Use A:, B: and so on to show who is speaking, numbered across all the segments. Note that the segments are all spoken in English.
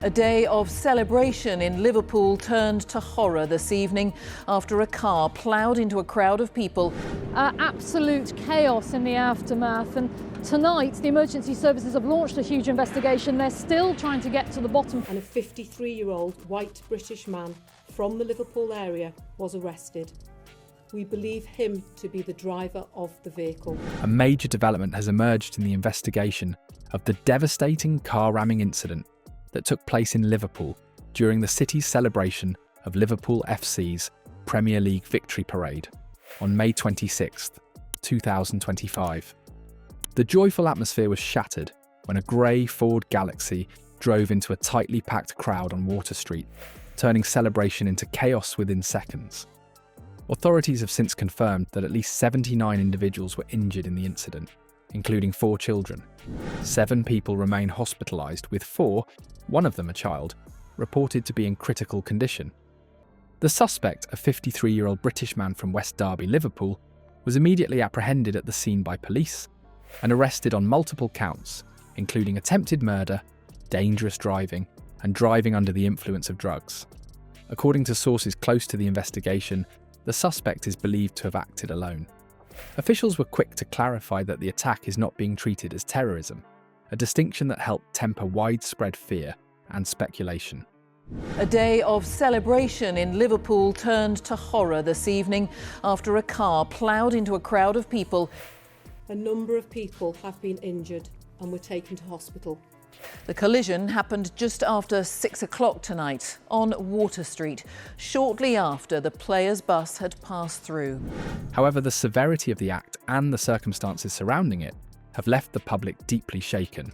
A: A day of celebration in Liverpool turned to horror this evening after a car ploughed into a crowd of people.
B: Absolute chaos in the aftermath, and tonight the emergency services have launched a huge investigation. They're still trying to get to the bottom.
C: And a 53-year-old white British man from the Liverpool area was arrested. We believe him to be the driver of the vehicle.
D: A major development has emerged in the investigation of the devastating car ramming incident that took place in Liverpool during the city's celebration of Liverpool FC's Premier League victory parade on May 26, 2025. The joyful atmosphere was shattered when a grey Ford Galaxy drove into a tightly packed crowd on Water Street, turning celebration into chaos within seconds. Authorities have since confirmed that at least 79 individuals were injured in the incident, including 4 children. 7 people remain hospitalized, with 4, one of them a child, reported to be in critical condition. The suspect, a 53-year-old British man from West Derby, Liverpool, was immediately apprehended at the scene by police and arrested on multiple counts, including attempted murder, dangerous driving, and driving under the influence of drugs. According to sources close to the investigation, the suspect is believed to have acted alone. Officials were quick to clarify that the attack is not being treated as terrorism, a distinction that helped temper widespread fear and speculation.
A: A day of celebration in Liverpool turned to horror this evening after a car ploughed into a crowd of people.
C: A number of people have been injured and were taken to hospital.
A: The collision happened just after 6 o'clock tonight on Water Street, shortly after the players' bus had passed through.
D: However, the severity of the act and the circumstances surrounding it have left the public deeply shaken.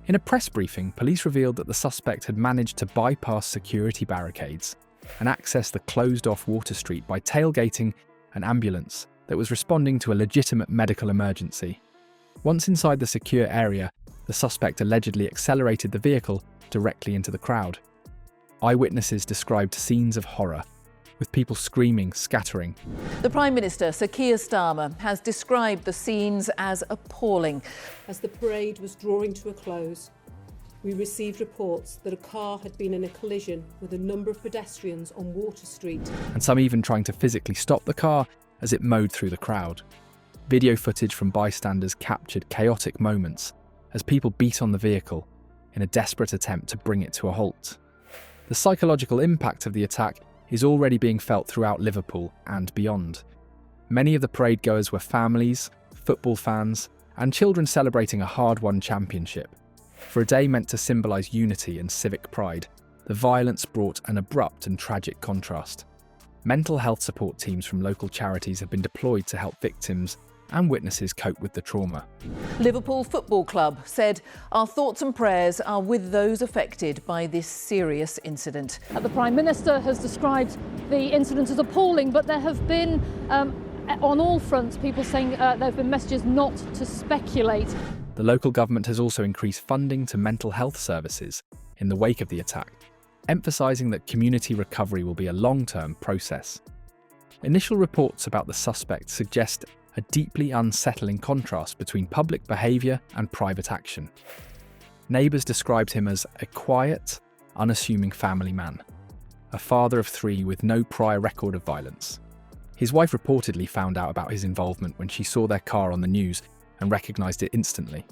D: In a press briefing, police revealed that the suspect had managed to bypass security barricades and access the closed-off Water Street by tailgating an ambulance that was responding to a legitimate medical emergency. Once inside the secure area, the suspect allegedly accelerated the vehicle directly into the crowd. Eyewitnesses described scenes of horror, with people screaming, scattering.
A: The Prime Minister, Sir Keir Starmer, has described the scenes as appalling.
C: As the parade was drawing to a close, we received reports that a car had been in a collision with a number of pedestrians on Water Street.
D: And some even trying to physically stop the car as it mowed through the crowd. Video footage from bystanders captured chaotic moments as people beat on the vehicle in a desperate attempt to bring it to a halt. The psychological impact of the attack is already being felt throughout Liverpool and beyond. Many of the parade goers were families, football fans, and children celebrating a hard-won championship. For a day meant to symbolise unity and civic pride, the violence brought an abrupt and tragic contrast. Mental health support teams from local charities have been deployed to help victims and witnesses cope with the trauma.
A: Liverpool Football Club said, "Our thoughts and prayers are with those affected by this serious incident."
B: The Prime Minister has described the incident as appalling, but there have been, on all fronts, people saying there have been messages not to speculate.
D: The local government has also increased funding to mental health services in the wake of the attack, emphasising that community recovery will be a long-term process. Initial reports about the suspect suggest a deeply unsettling contrast between public behaviour and private action. Neighbours described him as a quiet, unassuming family man, a father of 3 with no prior record of violence. His wife reportedly found out about his involvement when she saw their car on the news and recognised it instantly.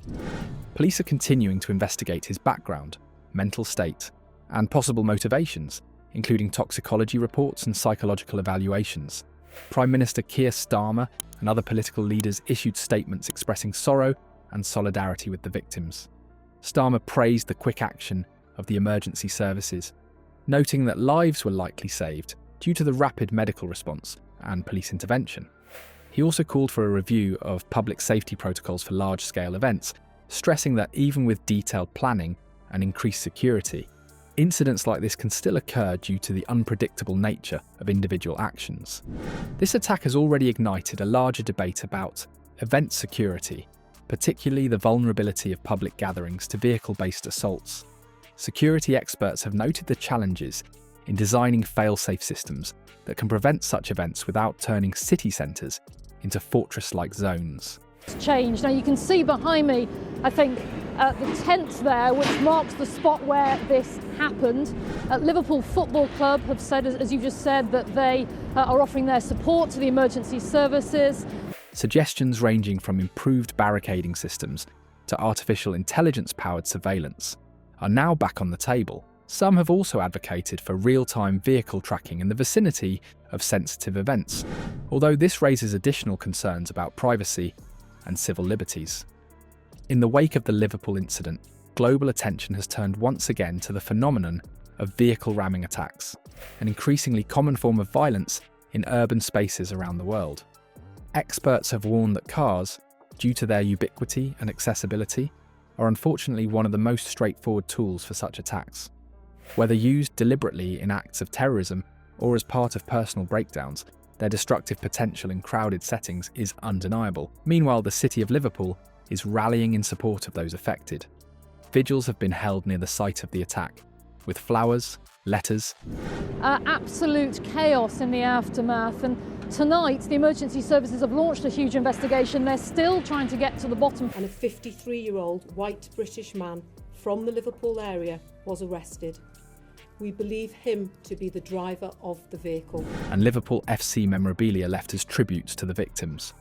D: Police are continuing to investigate his background, mental state, and possible motivations, including toxicology reports and psychological evaluations. Prime Minister Keir Starmer and other political leaders issued statements expressing sorrow and solidarity with the victims. Starmer praised the quick action of the emergency services, noting that lives were likely saved due to the rapid medical response and police intervention. He also called for a review of public safety protocols for large-scale events, stressing that even with detailed planning and increased security, incidents like this can still occur due to the unpredictable nature of individual actions. This attack has already ignited a larger debate about event security, particularly the vulnerability of public gatherings to vehicle-based assaults. Security experts have noted the challenges in designing fail-safe systems that can prevent such events without turning city centres into fortress-like zones.
B: Change. Now you can see behind me, I think, the tent there, which marks the spot where this happened. Liverpool Football Club have said, as you just said, that they are offering their support to the emergency services.
D: Suggestions ranging from improved barricading systems to artificial intelligence-powered surveillance are now back on the table. Some have also advocated for real-time vehicle tracking in the vicinity of sensitive events, although this raises additional concerns about privacy and civil liberties. In the wake of the Liverpool incident, global attention has turned once again to the phenomenon of vehicle ramming attacks, an increasingly common form of violence in urban spaces around the world. Experts have warned that cars, due to their ubiquity and accessibility, are unfortunately one of the most straightforward tools for such attacks. Whether used deliberately in acts of terrorism or as part of personal breakdowns, their destructive potential in crowded settings is undeniable. Meanwhile, the city of Liverpool is rallying in support of those affected. Vigils have been held near the site of the attack, with flowers, letters.
B: Absolute chaos in the aftermath, and tonight the emergency services have launched a huge investigation. They're still trying to get to the bottom.
C: And a 53-year-old white British man from the Liverpool area was arrested. We believe him to be the driver of the vehicle.
D: And Liverpool FC memorabilia left as tributes to the victims.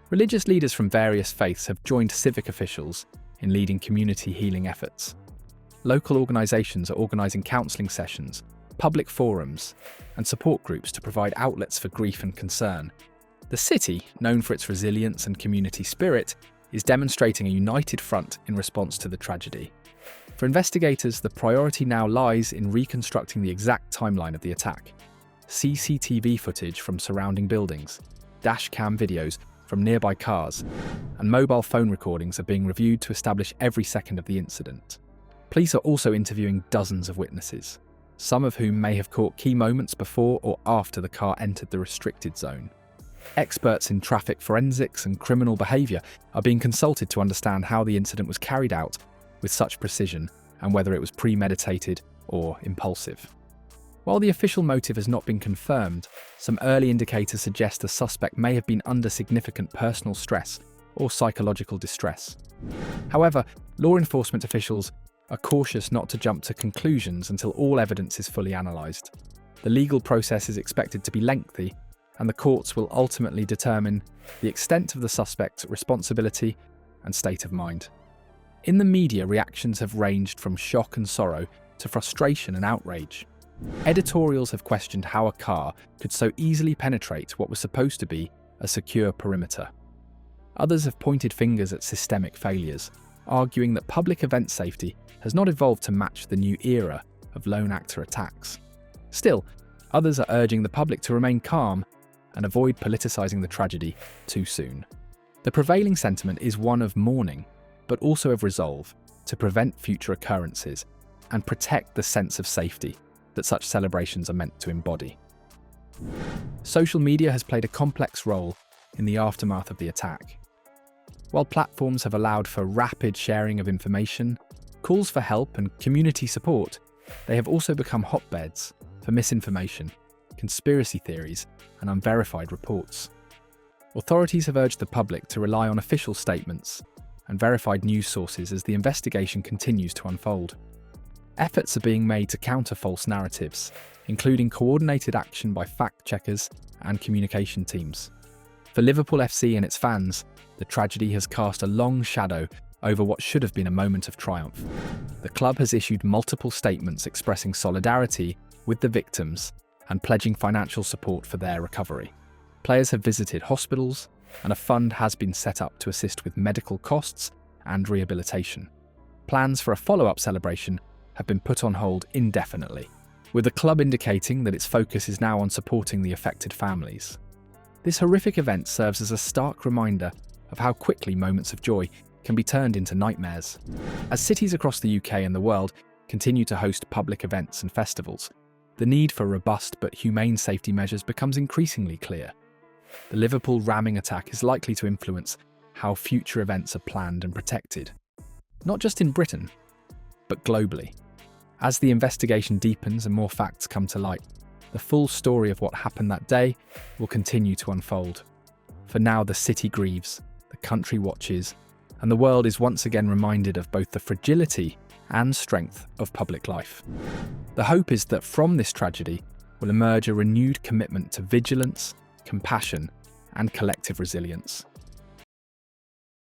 D: Religious leaders from various faiths have joined civic officials in leading community healing efforts. Local organisations are organising counselling sessions, public forums, and support groups to provide outlets for grief and concern. The city, known for its resilience and community spirit, is demonstrating a united front in response to the tragedy. For investigators, the priority now lies in reconstructing the exact timeline of the attack. CCTV footage from surrounding buildings, dashcam videos from nearby cars, and mobile phone recordings are being reviewed to establish every second of the incident. Police are also interviewing dozens of witnesses, some of whom may have caught key moments before or after the car entered the restricted zone. Experts in traffic forensics and criminal behaviour are being consulted to understand how the incident was carried out with such precision and whether it was premeditated or impulsive. While the official motive has not been confirmed, some early indicators suggest the suspect may have been under significant personal stress or psychological distress. However, law enforcement officials are cautious not to jump to conclusions until all evidence is fully analysed. The legal process is expected to be lengthy, and the courts will ultimately determine the extent of the suspect's responsibility and state of mind. In the media, reactions have ranged from shock and sorrow to frustration and outrage. Editorials have questioned how a car could so easily penetrate what was supposed to be a secure perimeter. Others have pointed fingers at systemic failures, arguing that public event safety has not evolved to match the new era of lone actor attacks. Still, others are urging the public to remain calm and avoid politicising the tragedy too soon. The prevailing sentiment is one of mourning, but also of resolve to prevent future occurrences and protect the sense of safety that such celebrations are meant to embody. Social media has played a complex role in the aftermath of the attack. While platforms have allowed for rapid sharing of information, calls for help and community support, they have also become hotbeds for misinformation, conspiracy theories, and unverified reports. Authorities have urged the public to rely on official statements and verified news sources as the investigation continues to unfold. Efforts are being made to counter false narratives, including coordinated action by fact-checkers and communication teams. For Liverpool FC and its fans, the tragedy has cast a long shadow over what should have been a moment of triumph. The club has issued multiple statements expressing solidarity with the victims and pledging financial support for their recovery. Players have visited hospitals, and a fund has been set up to assist with medical costs and rehabilitation. Plans for a follow-up celebration have been put on hold indefinitely, with the club indicating that its focus is now on supporting the affected families. This horrific event serves as a stark reminder of how quickly moments of joy can be turned into nightmares. As cities across the UK and the world continue to host public events and festivals, the need for robust but humane safety measures becomes increasingly clear. The Liverpool ramming attack is likely to influence how future events are planned and protected, not just in Britain, but globally. As the investigation deepens and more facts come to light, the full story of what happened that day will continue to unfold. For now, the city grieves, the country watches, and the world is once again reminded of both the fragility and strength of public life. The hope is that from this tragedy will emerge a renewed commitment to vigilance, compassion, and collective resilience.